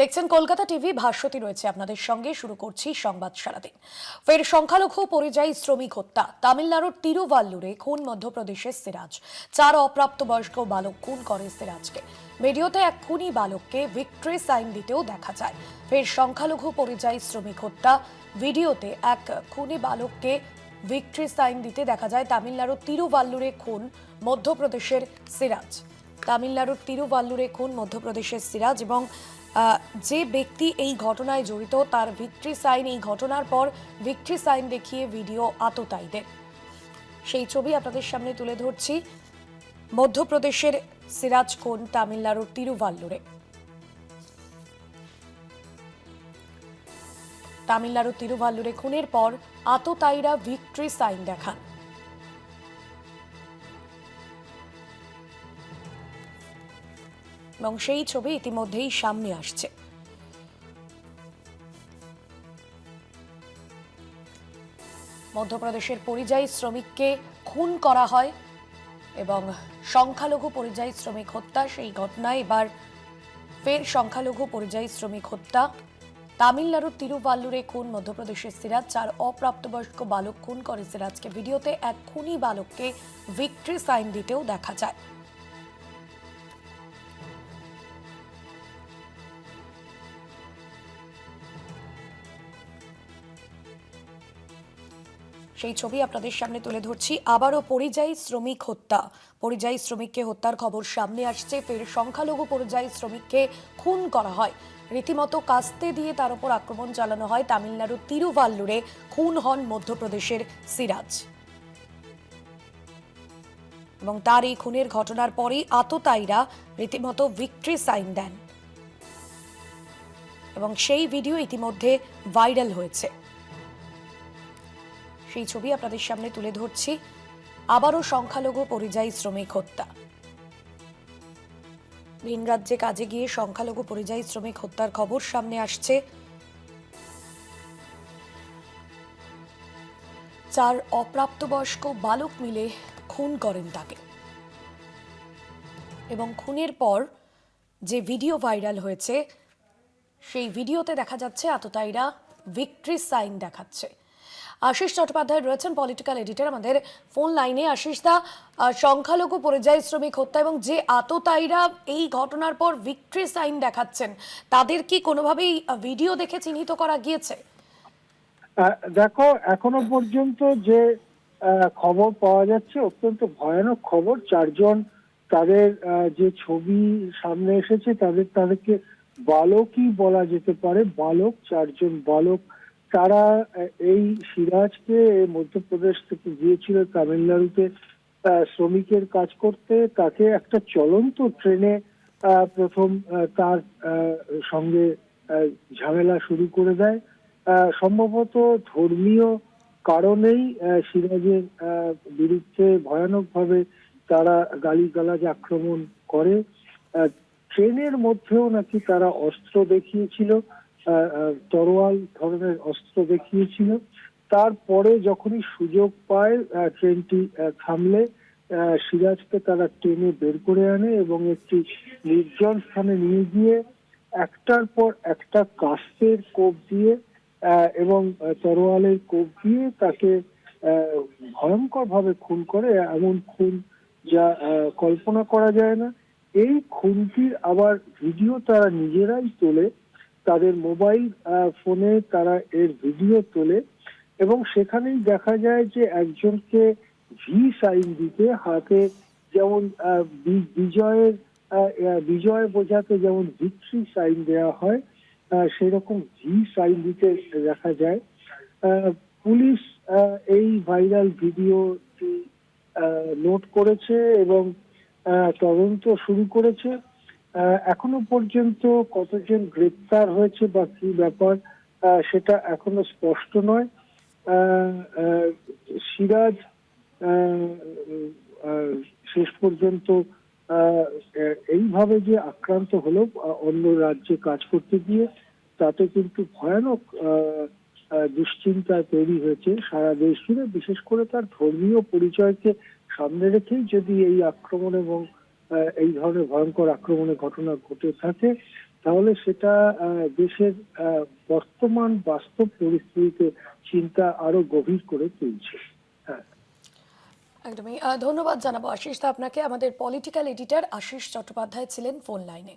দেখছেন কলকাতা টিভি, ভাস্বতী রয়েছে আপনাদের সঙ্গে। শুরু করছি সংবাদ সারাদিন। ফের সংখ্যালঘু পরিযায়ী শ্রমিক হত্যা। তামিলনাড়ুর তিরুভাল্লুরে খুন মধ্যপ্রদেশের সিরাজ। 4 অপ্রাপ্তবয়স্ক বালক খুন করে সিরাজকে। ভিডিওতে এক খুনি বালককে ভিক্টরি সাইন দিতেও দেখা যায়। ফের সংখ্যালঘু পরিযায়ী শ্রমিক হত্যা। ভিডিওতে এক খুনি বালককে ভিক্টরি সাইন দিতে দেখা যায়। তামিলনাড়ুর তিরুভাল্লুরে খুন মধ্যপ্রদেশের সিরাজ। তামিলনাড়ুর তিরুভাল্লুরে খুন মধ্যপ্রদেশের সিরাজ এবং যে ব্যক্তি এই ঘটনায় জড়িত তার ভিক্টরি সাইন, এই ঘটনার পর ভিক্টরি সাইন দেখিয়ে ভিডিও আততায়ীদের, সেই ছবি আপনাদের সামনে তুলে ধরছি। মধ্যপ্রদেশের সিরাজ খুন তামিলনাড়ুর তিরুভাল্লুরে। তামিলনাড়ুর তিরুভাল্লুরে খুনের পর আততায়ীরা ভিক্টরি সাইন দেখান এবং সেই ছবি ইতিমধ্যেই সামনে আসছে। মধ্যপ্রদেশের পরিযায়ী শ্রমিককে খুন করা হয় এবং সংখ্যালঘু পরিযায়ী শ্রমিক হত্যা। সেই ঘটনায় এবার ফের সংখ্যালঘু পরিযায়ী শ্রমিক হত্যা। তামিলনাড়ুর তিরুভাল্লুরে খুন মধ্যপ্রদেশের সিরাজ। 4 অপ্রাপ্তবয়স্ক বালক খুন করে সিরাজকে। ভিডিওতে এক খুনি বালককে ভিক্টরি সাইন দিতেও দেখা যায়। সেই ছবি আপনাদের সামনে তুলে ধরছি। আবারও পরিযায়ী শ্রমিক হত্যা। পরিযায়ী শ্রমিককে হত্যার খবর সামনে আসছে। ফের সংখ্যালঘু পরিযায়ী শ্রমিককে খুন করা হয়। রীতিমতো কাস্তে দিয়ে তার উপর আক্রমণ চালানো হয়। তামিলনাড়ুর তিরুভাল্লুরে খুন হন মধ্যপ্রদেশের সিরাজ এবং তার এই খুনের ঘটনার পরেই আততায়ীরা রীতিমতো ভিক্টরি সাইন দেন এবং সেই ভিডিও ইতিমধ্যে ভাইরাল হয়েছে। সেই ছবি আপনাদের সামনে তুলে ধরছি। আবারও সংখ্যালঘু পরিযায়ী শ্রমিক হত্যা। ভিন রাজ্যে কাজে গিয়ে সংখ্যালঘু পরিযায়ী শ্রমিক হত্যার খবর সামনে আসছে। 4 অপ্রাপ্তবয়স্ক বালক মিলে খুন করেন তাকে এবং খুনের পর যে ভিডিও ভাইরাল হয়েছে সেই ভিডিওতে দেখা যাচ্ছে আততায়ীরা ভিক্টরি সাইন দেখাচ্ছে। আশিস চট্টোপাধ্যায় রয়েছেন, পলিটিক্যাল এডিটর, আমাদের ফোন লাইনে। আশিস দা, সংখ্যালঘু পরিযায়ী শ্রমিক হত্যা এবং যে আততায়ীরা এই ঘটনার পর ভিক্টরি সাইন দেখাচ্ছেন, তাদের কি কোনোভাবেই ভিডিও দেখে চিহ্নিত করা গিয়েছে? দেখো, এখনো পর্যন্ত যে খবর পাওয়া যাচ্ছে অত্যন্ত ভয়ানক খবর। 4 জন, তাদের যে ছবি সামনে এসেছে তাদেরকে বালকই বলা যেতে পারে। বালক, 4 জন বালক। তারা এই সিরাজকে মধ্যপ্রদেশ থেকে গিয়েছিল তামিলনাড়ুতে শ্রমিকের কাজ করতে। তাকে একটা চলন্ত ট্রেনে প্রথম তার সঙ্গে ঝামেলা শুরু করে দেয়। সম্ভবত ধর্মীয় কারণেই সিরাজের বিরুদ্ধে ভয়ানকভাবে তারা গালিগালাজ আক্রমণ করে। ট্রেনের মধ্যেও নাকি তারা অস্ত্র দেখিয়েছিল, তরোয়াল ধরনের অস্ত্র দেখিয়েছিল। তারপরে যখনই সুযোগ পায় ট্রেনটি থামলে সিরাজকে তারা ট্রেনে বের করে আনে এবং একটি নির্জন স্থানে নিয়ে গিয়ে একটার পর একটা কাস্তের কোপ দিয়ে এবং তরোয়ালের কোপ দিয়ে তাকে ভয়ঙ্কর ভাবে খুন করে। এমন খুন যা কল্পনা করা যায় না। এই খুনটির আবার ভিডিও তারা নিজেরাই তোলে, তাদের মোবাইল ফোনে তারা এর ভিডিও তোলে এবং সেখানেই দেখা যায় যে একজনকে ভি সাইন দিতে, হাতে যেমন বিজয়ের বিজয় বোঝাতে যেমন ভিক্টরি সাইন দেওয়া হয় সেরকম ভি সাইন দিতে দেখা যায়। পুলিশ এই ভাইরাল ভিডিওটি নোট করেছে এবং তদন্ত শুরু করেছে। এখনো পর্যন্ত কতজন গ্রেপ্তার হয়েছে বা কি ব্যাপার সেটা এখনো স্পষ্ট নয়। সিরাজ শেষ পর্যন্ত এইভাবে যে আক্রান্ত হলো অন্য রাজ্যে কাজ করতে গিয়ে, তাতে কিন্তু ভয়ানক দুশ্চিন্তা তৈরি হয়েছে সারা দেশ জুড়ে। বিশেষ করে তার ধর্মীয় পরিচয়কে সামনে রেখেই যদি এই আক্রমণ এবং এই ধরনের ভয়ঙ্কর আক্রমণের ঘটনা ঘটে থাকে, তাহলে সেটা দেশের বর্তমান বাস্তব পরিস্থিতিতে চিন্তা আরো গভীর করে তুলছে। হ্যাঁ। একদমই ধন্যবাদ জানাবো আশিস দা আপনাকে। আমাদের পলিটিক্যাল এডিটর আশিস চট্টোপাধ্যায় ছিলেন ফোন লাইনে।